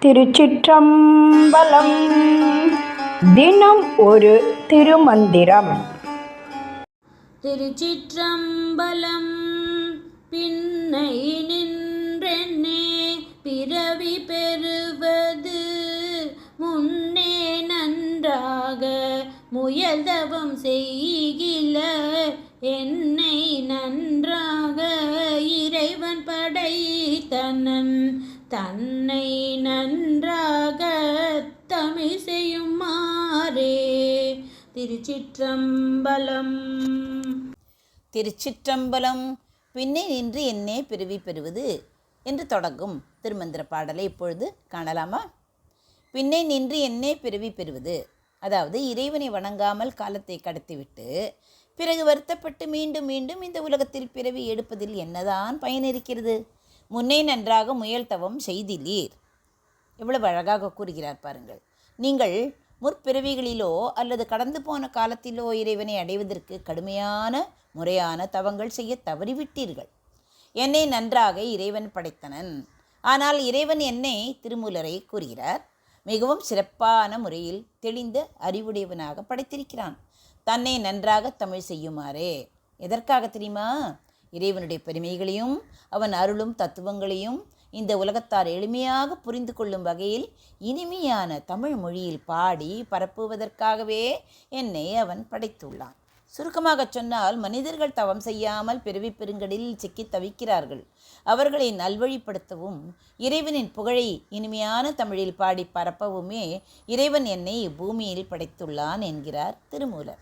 திருச்சிற்றம்பலம். தினம் ஒரு திருமந்திரம். திருச்சிற்றம்பலம். பின்னை நின்றென்னே பிறவி பெறுவது முன்னே நன்றாக முயல்தவம் செய்கில என்னை நன்றாக இறைவன் படைத்தனன் தன்னை நன்றாக தமிழ் செய்யுமாறே. திருச்சிற்றம்பலம். திருச்சிற்றம்பலம். பின்னே நின்று என்னே பிறவி பெறுவது என்று தொடங்கும் திருமந்திர பாடலை இப்பொழுது காணலாமா? பின்னே நின்று என்னே பிறவி பெறுவது, அதாவது இறைவனை வணங்காமல் காலத்தை கடத்திவிட்டு பிறகு வருத்தப்பட்டு மீண்டும் மீண்டும் இந்த உலகத்தில் பிறவி எடுப்பதில் என்னதான் பயன் இருக்கிறது? முன்னே நன்றாக முயல்தவம் செய்திலீர். எவ்வளவு அழகாக கூறுகிறார் பாருங்கள். நீங்கள் முற்பிறவிகளிலோ அல்லது கடந்து போன காலத்திலோ இறைவனை அடைவதற்கு கடுமையான முறையான தவங்கள் செய்ய தவறிவிட்டீர்கள். என்னை நன்றாக இறைவன் படைத்தனன். ஆனால் இறைவன் என்னை திருமூலரை கூறுகிறார், மிகவும் சிறப்பான முறையில் தெளிந்த அறிவுடையவனாக படைத்திருக்கிறான். தன்னை நன்றாக தமிழ் செய்யுமாறே. எதற்காக தெரியுமா? இறைவனுடைய பெருமைகளையும் அவன் அருளும் தத்துவங்களையும் இந்த உலகத்தார் எளிமையாக புரிந்து கொள்ளும் வகையில் இனிமையான தமிழ் மொழியில் பாடி பரப்புவதற்காகவே என்னை அவன் படைத்துள்ளான். சுருக்கமாக சொன்னால், மனிதர்கள் தவம் செய்யாமல் பிறவி பெருங்கடலில் சிக்கி தவிக்கிறார்கள். அவர்களை நல்வழிப்படுத்தவும் இறைவனின் புகழை இனிமையான தமிழில் பாடி பரப்பவுமே இறைவன் என்னை இப்பூமியில் படைத்துள்ளான் என்கிறார் திருமூலர்.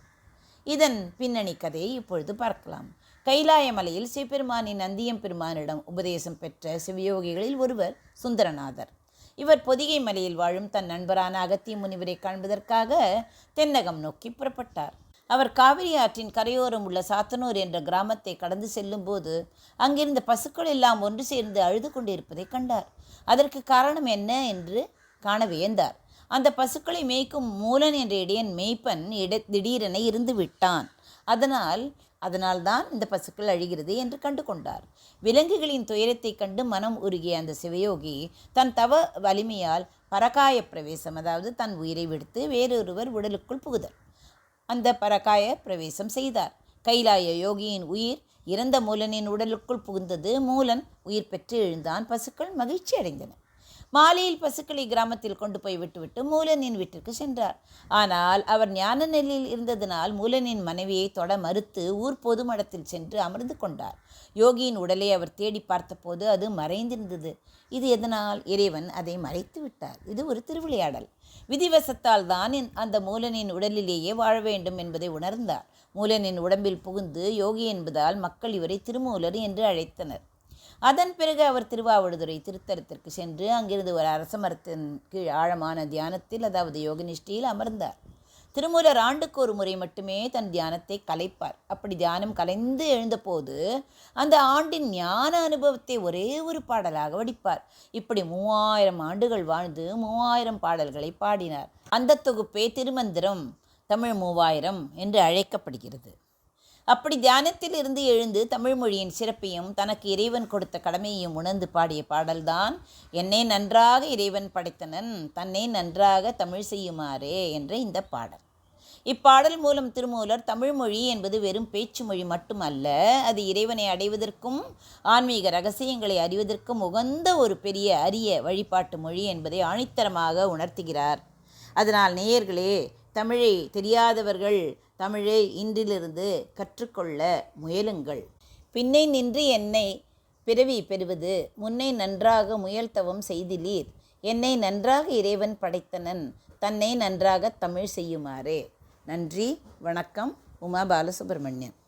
இதன் பின்னணி கதையை இப்பொழுது பார்க்கலாம். கைலாய மலையில் சிவபெருமானின் நந்தியம் பெருமானிடம் உபதேசம் பெற்ற சிவயோகிகளில் ஒருவர் சுந்தரநாதர். இவர் பொதிகை மலையில் வாழும் தன் நண்பரான அகத்திய முனிவரை காண்பதற்காக தென்னகம் நோக்கி புறப்பட்டார். அவர் காவிரி ஆற்றின் கரையோரம் உள்ள சாத்தனூர் என்ற கிராமத்தை கடந்து செல்லும் போது அங்கிருந்த பசுக்கள் எல்லாம் ஒன்று சேர்ந்து அழுது கொண்டிருப்பதை கண்டார். அதற்கு காரணம் என்ன என்று காண வியந்தார். அந்த பசுக்களை மேய்க்கும் மூலன் என்ற இடையன் மேய்ப்பன் திடீரென இருந்து விட்டான். அதனால்தான் இந்த பசுக்கள் அழிகிறது என்று கண்டு கொண்டார். விலங்குகளின் துயரத்தை கண்டு மனம் உருகிய அந்த சிவயோகி தன் தவ வலிமையால் பரகாய பிரவேசம், அதாவது தன் உயிரை விடுத்து வேறொருவர் உடலுக்குள் புகுதல், அந்த பரகாய பிரவேசம் செய்தார். கைலாய யோகியின் உயிர் இறந்த மூலனின் உடலுக்குள் புகுந்தது. மூலன் உயிர் பெற்று எழுந்தான். பசுக்கள் மகிழ்ச்சி அடைந்தன. மாலையில் பசுக்களை கிராமத்தில் கொண்டு போய் விட்டுவிட்டு மூலனின் வீட்டிற்கு சென்றார். ஆனால் அவர் ஞான நிலையில் இருந்ததினால் மூலனின் மனைவியை தொட மறுத்து ஊர் பொது மடத்தில் சென்று அமர்ந்து கொண்டார். யோகியின் உடலை அவர் தேடி பார்த்தபோது அது மறைந்திருந்தது. இது எதனால்? இறைவன் அதை மறைத்து விட்டார். இது ஒரு திருவிளையாடல். விதிவசத்தால் தான் அந்த மூலனின் உடலிலேயே வாழ வேண்டும் என்பதை உணர்ந்தார். மூலனின் உடம்பில் புகுந்து யோகி என்பதால் மக்கள் இவரை திருமூலர் என்று அழைத்தனர். அதன் பிறகு அவர் திருவாவடுதுறை திருத்தலத்திற்கு சென்று அங்கிருந்து ஒரு அரச மரத்தின் கீழ் ஆழமான தியானத்தில், அதாவது யோகநிஷ்டையில் அமர்ந்தார். திருமூலர் ஆண்டுக்கு ஒரு முறை மட்டுமே தன் தியானத்தை கலைப்பார். அப்படி தியானம் கலைந்து எழுந்தபோது அந்த ஆண்டின் ஞான அனுபவத்தை ஒரே ஒரு பாடலாக வடிப்பார். இப்படி 3000 ஆண்டுகள் வாழ்ந்து 3000 பாடல்களை பாடினார். அந்த தொகுப்பே திருமந்திரம் தமிழ் 3000 என்று அழைக்கப்படுகிறது. அப்படி தியானத்தில் இருந்து எழுந்து தமிழ் மொழியின் சிறப்பையும் தனக்கு இறைவன் கொடுத்த கடமையையும் உணர்ந்து பாடிய பாடல்தான் என்னை நன்றாக இறைவன் படைத்தனன் தன்னை நன்றாக தமிழ் செய்யுமாறே என்ற இந்த பாடல். இப்பாடல் மூலம் திருமூலர் தமிழ் மொழி என்பது வெறும் பேச்சு மொழி மட்டுமல்ல, அது இறைவனை அடைவதற்கும் ஆன்மீக ரகசியங்களை அறிவதற்கும் உகந்த ஒரு பெரிய அரிய வழிபாட்டு மொழி என்பதை ஆணித்தரமாக உணர்த்துகிறார். அதனால் நேயர்களே, தமிழை தெரியாதவர்கள் தமிழை இன்றிலிருந்து கற்றுக்கொள்ள முயலுங்கள். பின்னே நின்று என்னை பிறவி பெறுவது முன்னே நன்றாக முயல்தவம் செய்திலீர். என்னை நன்றாக இறைவன் படைத்தனன் தன்னை நன்றாக தமிழ் செய்யுமாறே. நன்றி, வணக்கம். உமா பாலசுப்ரமணியன்.